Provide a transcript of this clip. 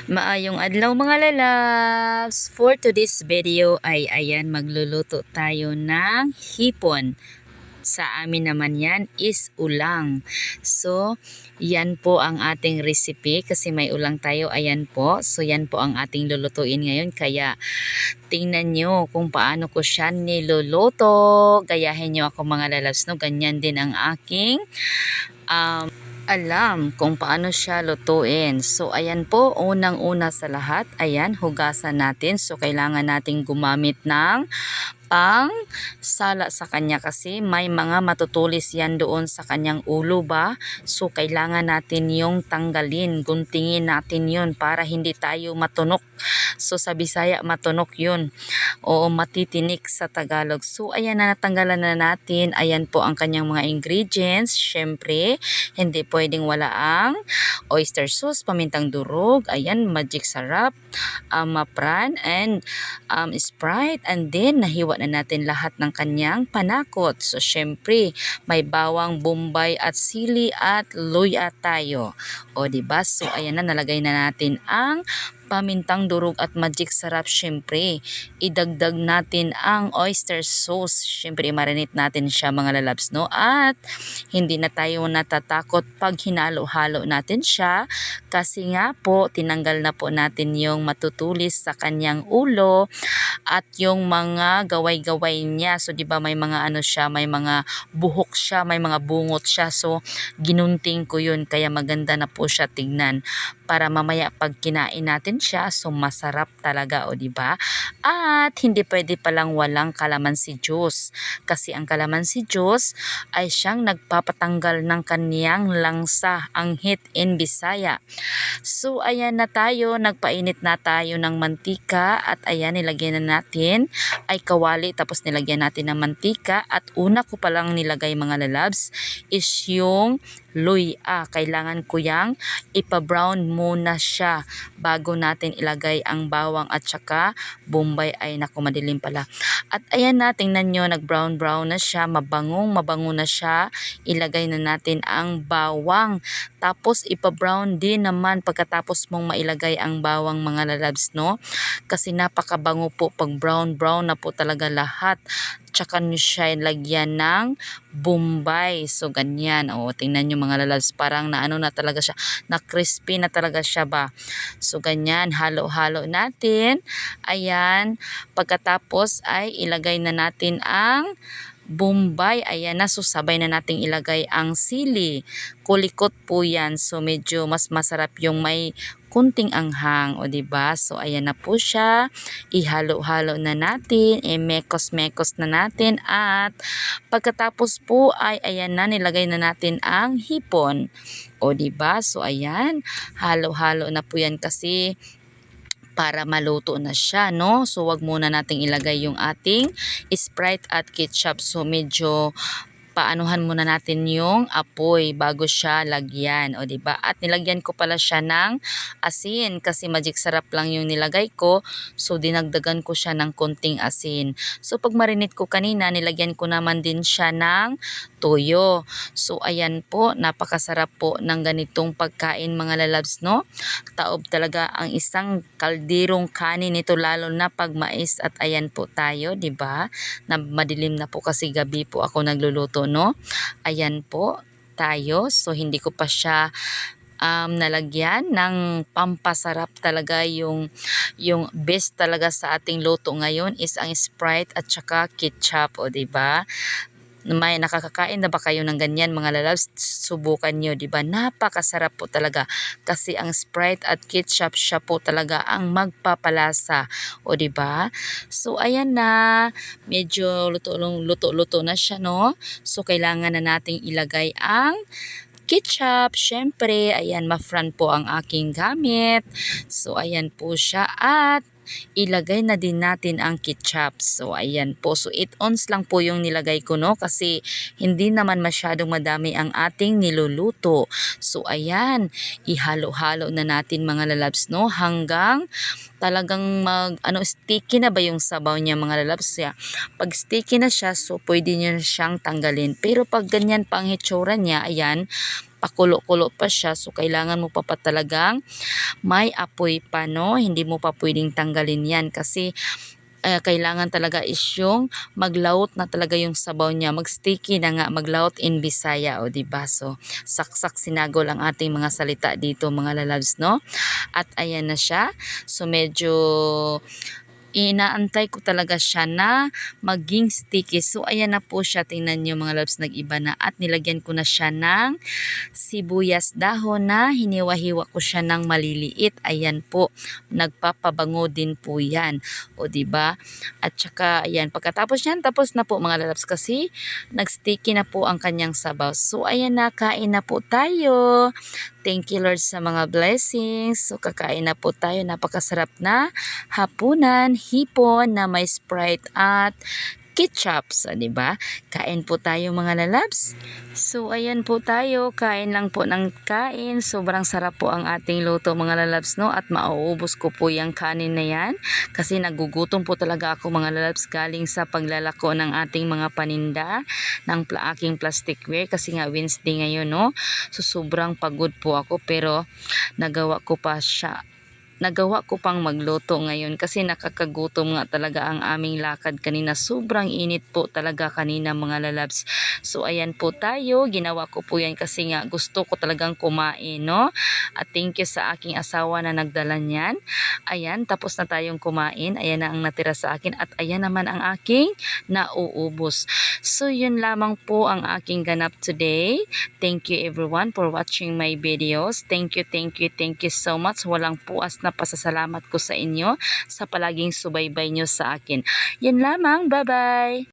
Maayong adlaw mga lalabs! For today's video ay ayan magluluto tayo ng hipon. Sa amin naman yan is ulang. So, yan po ang ating recipe kasi may ulang tayo. Ayan po. So, yan po ang ating lulutuin ngayon. Kaya, tingnan nyo kung paano ko siya niluluto. Gayahin nyo ako mga lalabs, no? Ganyan din ang aking alam kung paano siya lutuin. So, ayan po, unang-una sa lahat, ayan, hugasan natin. So, kailangan nating gumamit ng pang sala sa kanya kasi may mga matutulis yan doon sa kanyang ulo ba. So, kailangan natin yung tanggalin, guntingin natin yun para hindi tayo matunok. So, sa Bisaya, matunok yun. O matitinik sa Tagalog. So, ayan na, natanggalan na natin. Ayan po ang kanyang mga ingredients. Syempre, hindi pwedeng wala ang oyster sauce, pamintang durog, ayan, magic sarap, mapran, and Sprite, and then nahiwa na natin lahat ng kanyang panakot. So, syempre, may bawang, bombay, at sili, at luya tayo. O, diba? So, ayan na, nalagay na natin ang pamintang durog at magic sarap. Syempre, idagdag natin ang oyster sauce. Syempre, marinate natin siya mga lalabs, no? At hindi na tayo natatakot pag hinalo-halo natin siya kasi nga po, tinanggal na po natin yung matutulis sa kanyang ulo at yung mga gaway-gaway niya. So, di ba may mga ano siya, may mga buhok siya, may mga bungot siya. So, ginunting ko yun kaya maganda na po siya tignan para mamaya pag kinain natin siya, so masarap talaga, o di ba? At hindi pwede palang walang calamansi juice kasi ang calamansi juice ay siyang nagpapatanggal ng kaniyang langsa, ang heat in Bisaya. So, ayan na tayo, nagpainit na tayo ng mantika at ayan, nilagyan na natin ay kawali tapos nilagyan natin ng mantika at una ko palang nilagay mga lalabs is yung luya. Kailangan ko yang ipa-brown muna siya bago natin ilagay ang bawang at saka bombay. Ay naku, madilim pala. At ayan na, tingnan nyo, nag-brown na siya, mabango na siya. Ilagay na natin ang bawang. Tapos ipa-brown din naman pagkatapos mong mailagay ang bawang mga lalabs, no? Kasi napakabango po pag brown na po talaga lahat. Tsaka nyo siya lagyan ng bombay. So, ganyan. O, tingnan nyo mga lalabs. Parang naano na talaga siya. Na-crispy na talaga siya ba. So, ganyan. Halo-halo natin. Ayan. Pagkatapos ay ilagay na natin ang bombay. Ayan na. So, sabay na nating ilagay ang sili. Kulikot po yan. So, medyo mas masarap yung may kunting anghang, o diba? So, ayan na po siya. Ihalo-halo na natin. Mekos-mekos na natin. At pagkatapos po ay ayan na, nilagay na natin ang hipon. O diba? So, ayan. Halo-halo na po yan kasi para maluto na siya, no? So, wag muna nating ilagay yung ating Sprite at ketchup. So, medyo paanuhan muna natin yung apoy bago siya lagyan, o di ba? At nilagyan ko pala siya ng asin kasi magic sarap lang yung nilagay ko. So, dinagdagan ko siya ng konting asin. So, pag marinate ko kanina, nilagyan ko naman din siya ng toyo. So, ayan po, napakasarap po ng ganitong pagkain mga lalabs, no? Taob talaga ang isang kalderong kanin nito, lalo na pag mais. At ayan po tayo, di ba? Na madilim na po kasi gabi po ako nagluluto, no? Ayan po tayo. So, hindi ko pa siya nalagyan ng pampasarap talaga. Yung best talaga sa ating luto ngayon is ang Sprite at saka ketchup, o diba? May nakakakain na ba kayo ng ganyan mga lalabs? Subukan nyo, di ba? Napakasarap po talaga kasi ang Sprite at ketchup siya po talaga ang magpapalasa, o di ba? So, ayan na, medyo luto na siya, no? So, kailangan na nating ilagay ang ketchup. Syempre, ayan, mafran po ang aking gamit. So, ayan po siya at ilagay na din natin ang ketchup. So, ayan po. So, 8 ounce lang po yung nilagay ko, no? Kasi hindi naman masyadong madami ang ating niluluto. So, ayan. Ihalo-halo na natin mga lalabs, no? Hanggang talagang sticky na ba yung sabaw niya mga lalabs. Pag sticky na siya, so pwede nyo na siyang tanggalin. Pero pag ganyan pa ang hitsura niya, ayan, pakulo-kulo pa siya. So kailangan mo pa talagang may apoy pa, no? Hindi mo pa pwedeng tanggalin yan kasi kailangan talaga is yung maglaot na talaga yung sabaw niya, mag-sticky na nga, maglaot in Bisaya, o diba? So saksak sinagol ang ating mga salita dito mga lalabs, no? At ayan na siya. So medyo inaantay ko talaga siya na maging sticky. So ayan na po siya, tingnan nyo mga loves, nag-iba na, at nilagyan ko na siya ng sibuyas dahon na hiniwa-hiwa ko siya ng maliliit. Ayan po, nagpapabango din po yan, o diba? At saka ayan, pagkatapos yan, tapos na po mga loves kasi nag-sticky na po ang kanyang sabaw. So ayan na, kain na po tayo. Thank you Lord sa mga blessings. So kakain na po tayo, napakasarap na hapunan, hipon na may Sprite at ketchup, so, diba? Kain po tayo mga lalabs. So ayan po tayo, kain lang po ng kain. Sobrang sarap po ang ating luto mga lalabs, no? At mauubos ko po yung kanin na yan kasi nagugutom po talaga ako mga lalabs galing sa paglalako ng ating mga paninda ng aking plasticware kasi nga Wednesday ngayon, no? So sobrang pagod po ako pero nagawa ko pang magluto ngayon kasi nakakagutom nga talaga ang aming lakad kanina. Sobrang init po talaga kanina mga lalabs. So ayan po tayo, ginawa ko po yan kasi nga gusto ko talagang kumain, no? At thank you sa aking asawa na nagdala niyan. Ayan, tapos na tayong kumain. Ayan na ang natira sa akin at ayan naman ang aking nauubos. So yun lamang po ang aking ganap today. Thank you everyone for watching my videos. Thank you so much. Walang puas na pasasalamat ko sa inyo sa palaging subaybay nyo sa akin. Yan lamang. Bye-bye!